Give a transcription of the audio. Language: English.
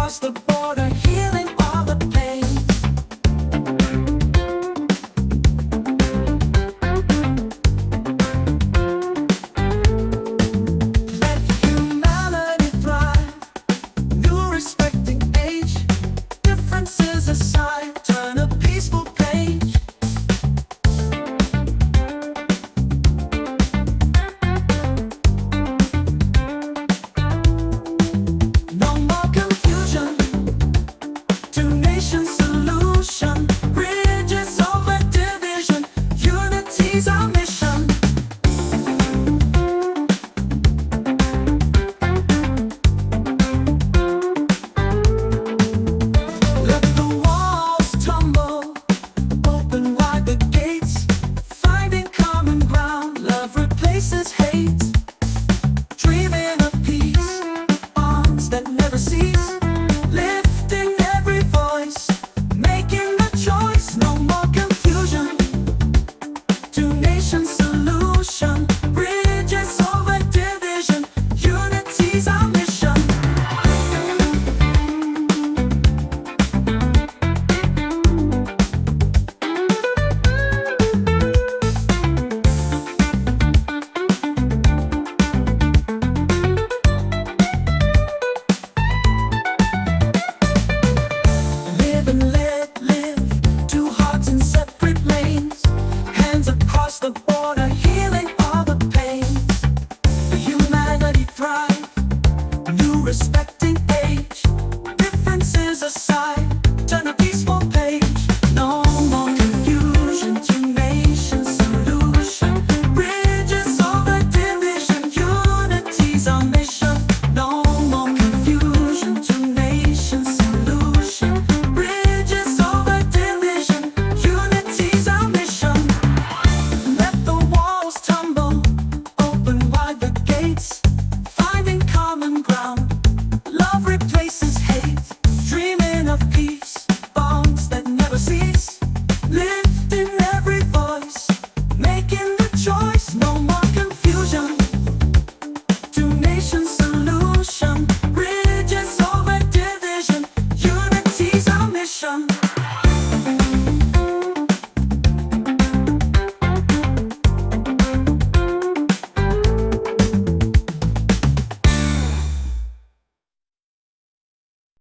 across the border, healing all the pain. Let humanity thrive, new respecting age. Differences aside, turn a peaceful page. No more confusion, two nations solution. Bridges over division, unity's our mission. Let the walls tumble, open wide the gates. Finding common ground, love replaces hate. Dreaming of peace, bonds that never cease.